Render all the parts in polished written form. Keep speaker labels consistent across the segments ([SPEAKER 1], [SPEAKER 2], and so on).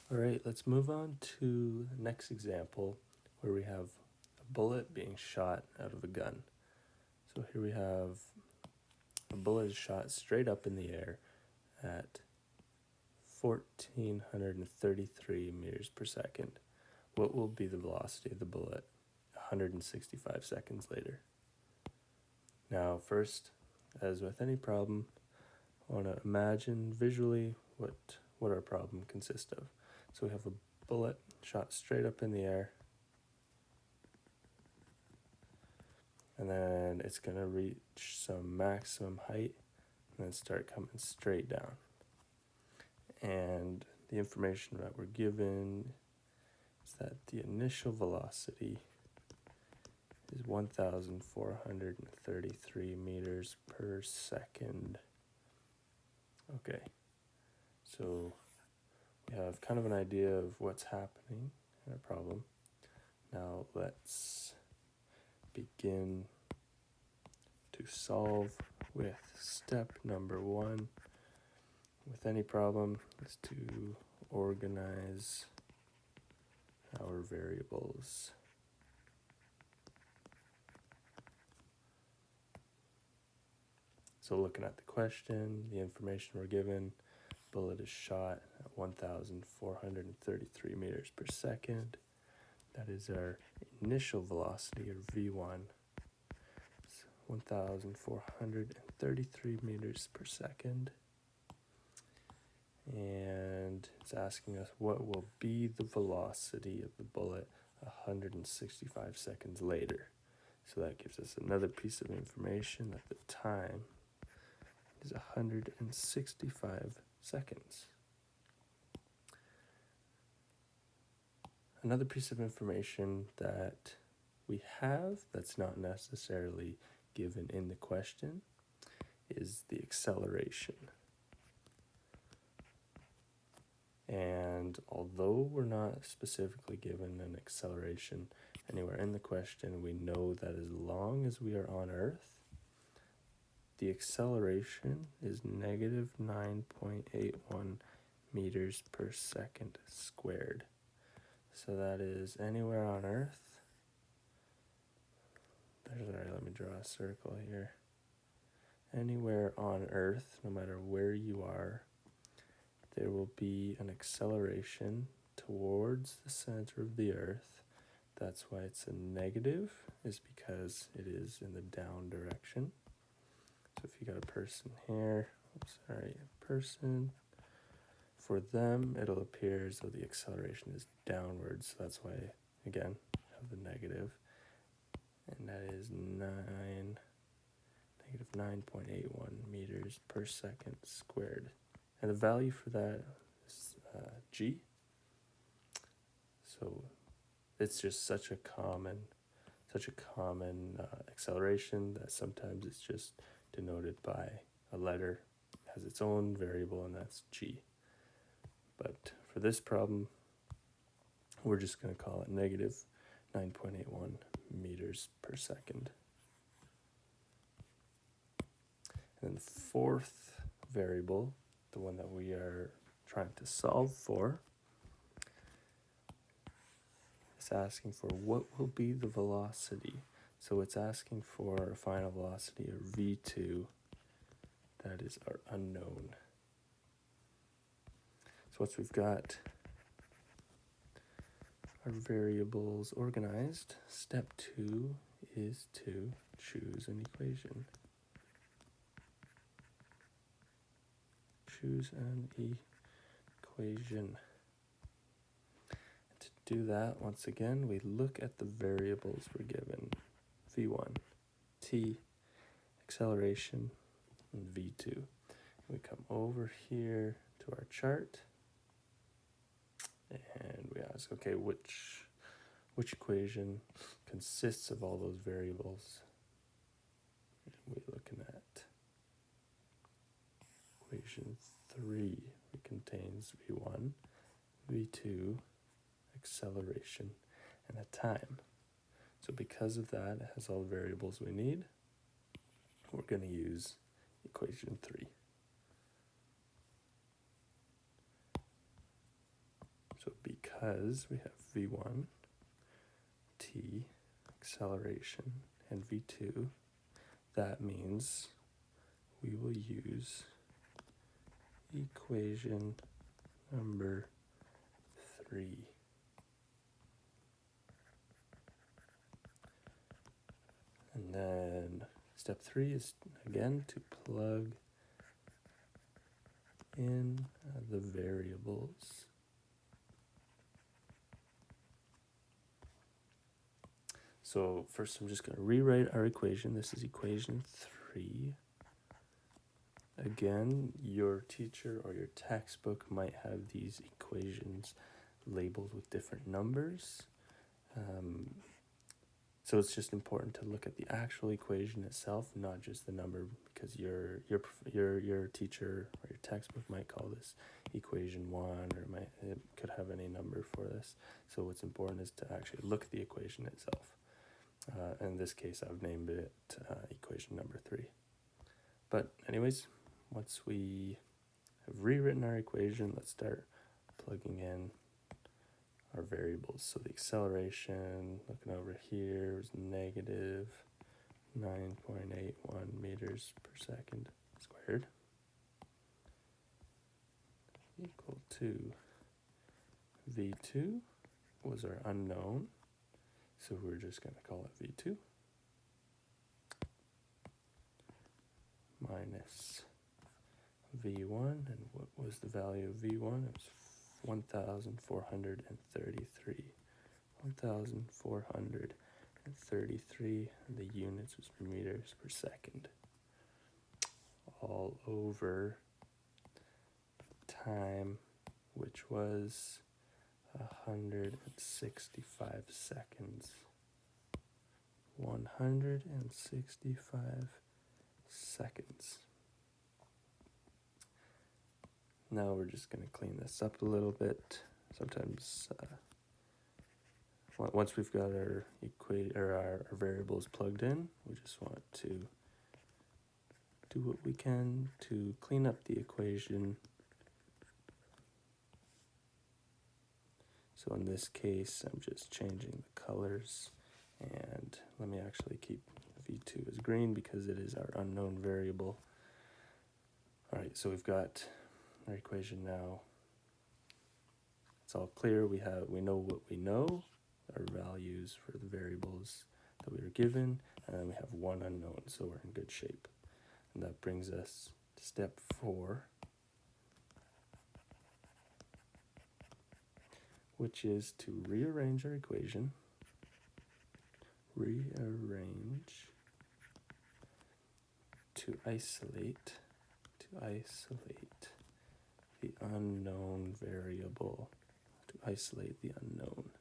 [SPEAKER 1] All right, let's move on to the next example where we have a bullet being shot out of a gun. So here we have a bullet is shot straight up in the air at 1,433 meters per second. What will be the velocity of the bullet 165 seconds later? Now, first, as with any problem, I want to imagine visually what our problem consists of. So we have a bullet shot straight up in the air, and then it's going to reach some maximum height and then start coming straight down. And the information that we're given is that the initial velocity is 1,433 meters per second. Okay, so we have kind of an idea of what's happening in our problem. Now let's begin to solve with step number 1. With any problem is to organize our variables. So looking at the question, the information we're given, bullet is shot at 1,433 meters per second. That is our initial velocity, or V1. It's 1,433 meters per second. And it's asking us what will be the velocity of the bullet 165 seconds later. So that gives us another piece of information that the time is 165 seconds. Another piece of information that we have that's not necessarily given in the question is the acceleration. And although we're not specifically given an acceleration anywhere in the question, we know that as long as we are on Earth, the acceleration is negative 9.81 meters per second squared. So that is anywhere on Earth. Let me draw a circle here. Anywhere on Earth, no matter where you are, there will be an acceleration towards the center of the Earth. That's why it's a negative, is because it is in the down direction. So if you got a person here, person, for them it'll appear as though the acceleration is downwards. So that's why, again, I have the negative. And that is negative 9.81 meters per second squared. And the value for that is g. So it's just such a common acceleration that sometimes it's just denoted by a letter, has its own variable, and that's g. But for this problem, we're just going to call it negative 9.81 meters per second. And then the fourth variable, the one that we are trying to solve for, is asking for what will be the velocity. So it's asking for a final velocity, or V2, that is our unknown. So once we've got our variables organized, step 2 is to choose an equation. Choose an equation. And to do that, once again, we look at the variables we're given. V1, t, acceleration, and V2. We come over here to our chart, and we ask, okay, which equation consists of all those variables? And we're looking at equation 3. It contains V1, V2, acceleration, and a time. So because of that, it has all the variables we need. We're going to use equation 3. So because we have v1, t, acceleration, and v2, that means we will use equation number 3. And then step 3 is, again, to plug in the variables. So first I'm just going to rewrite our equation. This is equation 3. Again, your teacher or your textbook might have these equations labeled with different numbers. So it's just important to look at the actual equation itself, not just the number, because your teacher or your textbook might call this equation 1, or it could have any number for this. So what's important is to actually look at the equation itself. In this case, I've named it equation number 3. But anyways, once we have rewritten our equation, let's start plugging in our variables. So the acceleration, looking over here, is negative 9.81 meters per second squared, equal to v2 was our unknown, so we're just going to call it v2, minus v1, and what was the value of v1? It was 1,433. 1,433, and the units was meters per second. All over time, which was 165 seconds. 165 seconds. Now we're just going to clean this up a little bit. Sometimes once we've got our variables plugged in, we just want to do what we can to clean up the equation. So in this case, I'm just changing the colors, and let me actually keep v2 as green because it is our unknown variable. All right, so we've got our equation now. It's all clear. We know what we know, our values for the variables that we were given, and then we have one unknown, so we're in good shape. And that brings us to step 4, which is to rearrange our equation. Rearrange to isolate the unknown variable. To isolate the unknown.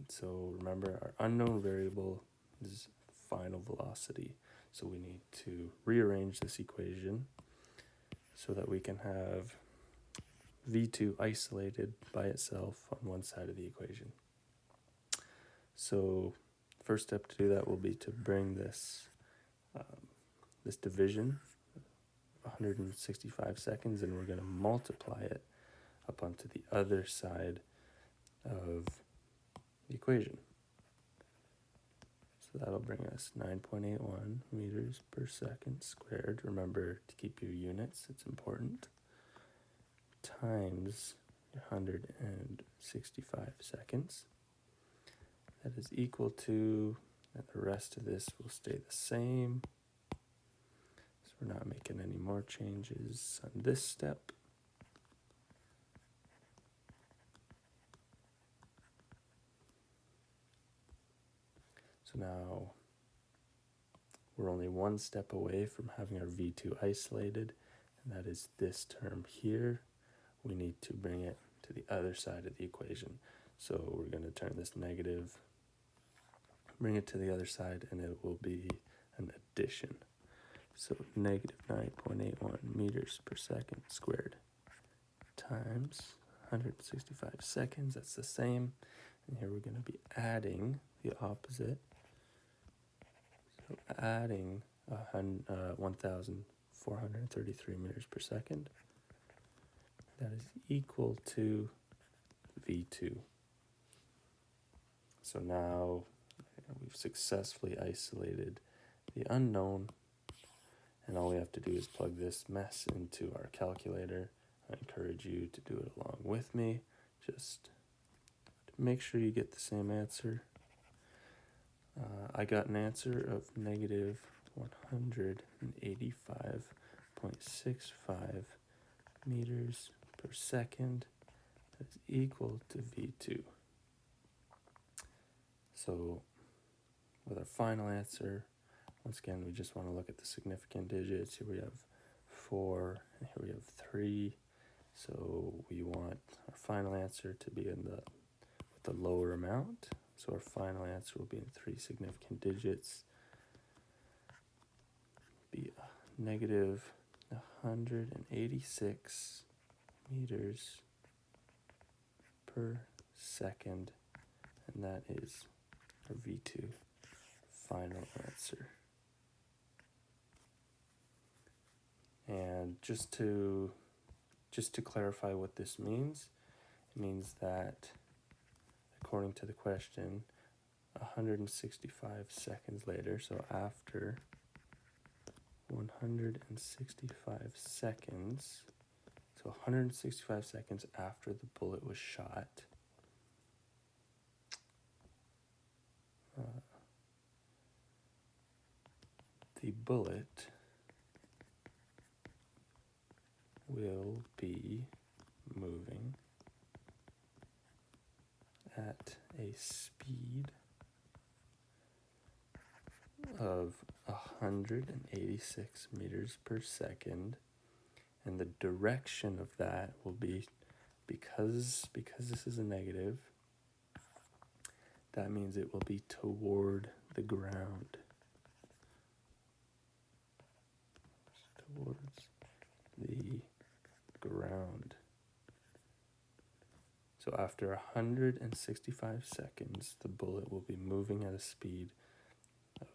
[SPEAKER 1] So remember, our unknown variable is final velocity. So we need to rearrange this equation so that we can have v2 isolated by itself on one side of the equation. So first step to do that will be to bring this this division, 165 seconds, and we're going to multiply it up onto the other side of the equation. So that'll bring us 9.81 meters per second squared. Remember to keep your units, it's important. Times 165 seconds. That is equal to, and the rest of this will stay the same. So we're not making any more changes on this step. So now we're only one step away from having our v2 isolated, and that is this term here. We need to bring it to the other side of the equation. So we're going to turn this negative, bring it to the other side, and it will be an addition. So negative 9.81 meters per second squared times 165 seconds. That's the same. And here we're going to be adding the opposite. So adding 1,433 meters per second. That is equal to v2. So now we've successfully isolated the unknown, and all we have to do is plug this mess into our calculator. I encourage you to do it along with me, just to make sure you get the same answer. I got an answer of negative 185.65 meters per second. That's equal to v2. So with our final answer, once again, we just want to look at the significant digits. Here we have 4, and here we have 3. So we want our final answer to be with the lower amount. So our final answer will be in 3 significant digits. Be negative 186 meters per second, and that is our V2 final answer. And just to clarify what this means, it means that according to the question, 165 seconds later, so after 165 seconds, so 165 seconds after the bullet was shot, the bullet will be moving at a speed of 186 meters per second, and the direction of that will be, because this is a negative, that means it will be toward the ground. Towards the ground. So after 165 seconds, the bullet will be moving at a speed of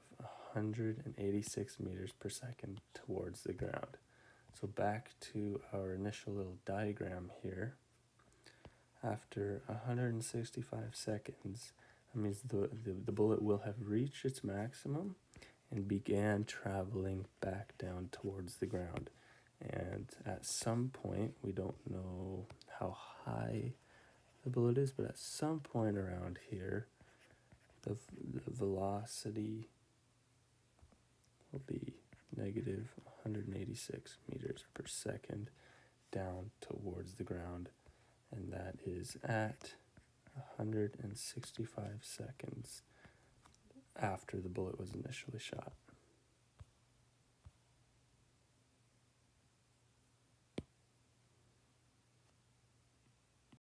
[SPEAKER 1] 186 meters per second towards the ground. So back to our initial little diagram here. After 165 seconds, that means the bullet will have reached its maximum and began traveling back down towards the ground. And at some point, we don't know how high the bullet is, but at some point around here, the velocity will be negative 186 meters per second down towards the ground, and that is at 165 seconds after the bullet was initially shot.